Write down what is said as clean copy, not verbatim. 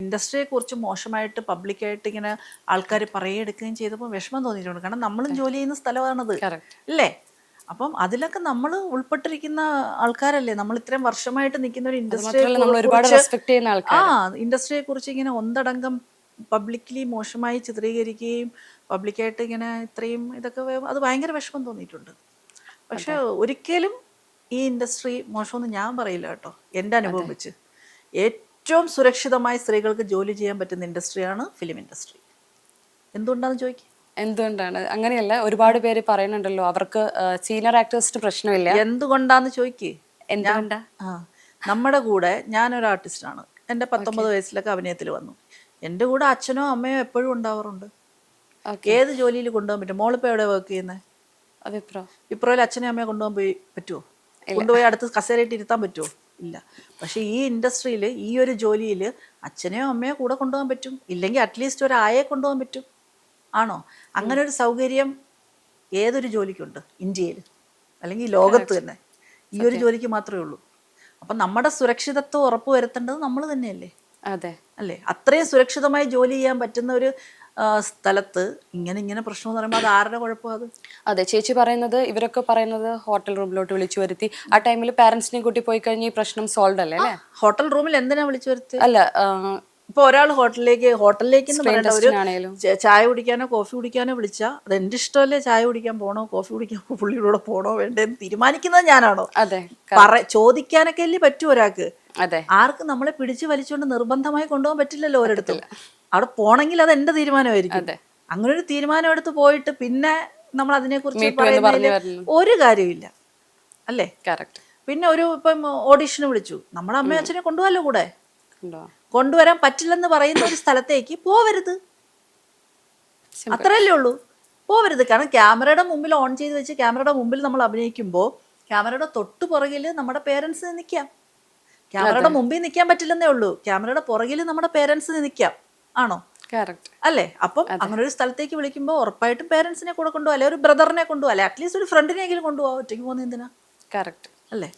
ഇൻഡസ്ട്രിയെ കുറിച്ച് മോശമായിട്ട് പബ്ലിക്കായിട്ട് ഇങ്ങനെ ആൾക്കാർ പറയെടുക്കുകയും ചെയ്തപ്പോൾ വിഷമം തോന്നിയിട്ടുണ്ട്. കാരണം നമ്മളും ജോലി ചെയ്യുന്ന സ്ഥലമാണത് അല്ലേ? അപ്പം അതിലൊക്കെ നമ്മൾ ഉൾപ്പെട്ടിരിക്കുന്ന ആൾക്കാരല്ലേ, നമ്മൾ ഇത്രയും വർഷമായിട്ട് നിൽക്കുന്ന ഒരു ഇൻഡസ്ട്രിയെ കുറിച്ച് ഇങ്ങനെ ഒന്നടങ്കം പബ്ലിക്കലി മോശമായി ചിത്രീകരിക്കുകയും പബ്ലിക്കായിട്ട് ഇങ്ങനെ ഇത്രയും ഇതൊക്കെ അത് ഭയങ്കര വിഷമം തോന്നിയിട്ടുണ്ട്. പക്ഷെ ഒരിക്കലും ഈ ഇൻഡസ്ട്രി മോശമെന്ന് ഞാൻ പറയില്ല കേട്ടോ. എൻ്റെ അനുഭവം വെച്ച് ഏറ്റവും സുരക്ഷിതമായി സ്ത്രീകൾക്ക് ജോലി ചെയ്യാൻ പറ്റുന്ന ഇൻഡസ്ട്രിയാണ് ഫിലിം ഇൻഡസ്ട്രി. എന്തുകൊണ്ടാണെന്ന് ചോദിക്കുക. എന്തുകൊണ്ടാണ് അങ്ങനെയല്ല? ഒരുപാട് പേര് പറയുന്നുണ്ടല്ലോ അവർക്ക് സീനിയർ ആക്ടേഴ്സിന് പ്രശ്നമില്ല. എന്തുകൊണ്ടാന്ന് ചോദിക്കുക. എന്തുകൊണ്ടാ? നമ്മുടെ കൂടെ ഞാനൊരു ആർട്ടിസ്റ്റാണ്. എൻ്റെ 19 വയസ്സിലൊക്കെ അഭിനയത്തിൽ വന്നു. എൻ്റെ കൂടെ അച്ഛനോ അമ്മയോ എപ്പോഴും ഉണ്ടാവാറുണ്ട്. ഏത് ജോലിയിൽ കൊണ്ടുപോകാൻ പറ്റും? മോളിപ്പോൾ എവിടെ വർക്ക് ചെയ്യുന്നത്? വിപ്രോയിൽ അച്ഛനെയും അമ്മയെ കൊണ്ടുപോകാൻ പറ്റുമോ? കൊണ്ടുപോയി അടുത്ത് കസേരയിട്ട് ഇരുത്താൻ പറ്റുമോ? ഇല്ല. പക്ഷേ ഈ ഇൻഡസ്ട്രിയിൽ ഈ ഒരു ജോലിയിൽ അച്ഛനെയോ അമ്മയോ കൂടെ കൊണ്ടുപോകാൻ പറ്റും. ഇല്ലെങ്കിൽ അറ്റ്ലീസ്റ്റ് ഒരു ആയെ കൊണ്ടുപോകാൻ പറ്റും. ആണോ? അങ്ങനെ ഒരു സൗകര്യം ഏതൊരു ജോലിക്കുണ്ട് ഇന്ത്യയിൽ അല്ലെങ്കിൽ ലോകത്ത് തന്നെ? ഈ ഒരു ജോലിക്ക് മാത്രമേ ഉള്ളൂ. അപ്പം നമ്മുടെ സുരക്ഷിതത്വം ഉറപ്പുവരുത്തേണ്ടത് നമ്മൾ തന്നെയല്ലേ? അതെ അല്ലേ? അത്രയും സുരക്ഷിതമായി ജോലി ചെയ്യാൻ പറ്റുന്ന ഒരു സ്ഥലത്ത് ഇങ്ങനെ പ്രശ്നം എന്ന് പറയുമ്പോൾ അത് ആരുടെ കുഴപ്പം? അത് അതെ, ചേച്ചി പറയുന്നത്, ഇവരൊക്കെ പറയുന്നത് ഹോട്ടൽ റൂമിലോട്ട് വിളിച്ചു വരുത്തി ആ ടൈമിൽ പാരന്റ്സിനെ കൂട്ടി പോയി കഴിഞ്ഞാൽ ഈ പ്രശ്നം സോൾവ് അല്ലേ? അല്ലേ? ഹോട്ടൽ റൂമിൽ എന്തിനാ വിളിച്ചു വരുത്തി? അല്ല, ഇപ്പൊ ഒരാൾ ഹോട്ടലിലേക്ക് എന്ന് പറയേണ്ട ഒരു ചായ കുടിക്കാനോ കോഫി കുടിക്കാനോ വിളിച്ചാൽ അത് എൻ്റെ ഇഷ്ടമല്ലേ? ചായ കുടിക്കാൻ പോണോ കോഫി കുടിക്കാൻ പുള്ളിയുടെ പോണോ വേണ്ടെന്ന് തീരുമാനിക്കുന്നത് ഞാനാണോ? അതെ, ചോദിക്കാനൊക്കെ അല്ലേ പറ്റൂ ഒരാൾക്ക്. അതെ, ആർക്ക് നമ്മളെ പിടിച്ചു വലിച്ചുകൊണ്ട് നിർബന്ധമായി കൊണ്ടുപോകാൻ പറ്റില്ലല്ലോ ഒരിടത്തും. അവിടെ പോണെങ്കിൽ അത് എൻ്റെ തീരുമാനമായിരിക്കും. അങ്ങനെ ഒരു തീരുമാനം എടുത്ത് പോയിട്ട് പിന്നെ നമ്മൾ അതിനെക്കുറിച്ച് പറയുന്നതിൽ ഒരു കാര്യമില്ല അല്ലേ? പിന്നെ ഇപ്പം ഓഡിഷന് വിളിച്ചു, നമ്മുടെ അമ്മയും അച്ഛനെ കൊണ്ടുപോകല്ലോ കൂടെ. കൊണ്ടുവരാൻ പറ്റില്ലെന്ന് പറയുന്ന ഒരു സ്ഥലത്തേക്ക് പോവരുത്. അത്രയല്ലേ ഉള്ളൂ. പോവരുത്. കാരണം ക്യാമറയുടെ മുമ്പിൽ ഓൺ ചെയ്ത് വെച്ച് ക്യാമറയുടെ മുമ്പിൽ നമ്മൾ അഭിനയിക്കുമ്പോൾ ക്യാമറയുടെ തൊട്ടു പുറകിൽ നമ്മുടെ പേരൻസ് നിൽക്കാം. ക്യാമറയുടെ മുമ്പിൽ നിൽക്കാൻ പറ്റില്ലെന്നേ ഉള്ളൂ, ക്യാമറയുടെ പുറകിൽ നമ്മുടെ പേരൻസ് നിൽക്കാം. ആണോ? അല്ലേ? അപ്പം അങ്ങനെ ഒരു സ്ഥലത്തേക്ക് വിളിക്കുമ്പോൾ ഉറപ്പായിട്ടും പേരൻസിനെ കൂടെ കൊണ്ടുപോകാം, അല്ലെ ഒരു ബ്രദറിനെ കൊണ്ടുപോകാം, അല്ലെ അറ്റ്ലീസ്റ്റ് ഒരു ഫ്രണ്ടിനെങ്കിലും കൊണ്ടുപോകാം. ഒറ്റയ്ക്ക് പോകുന്ന എന്തിനാ? അല്ലേ?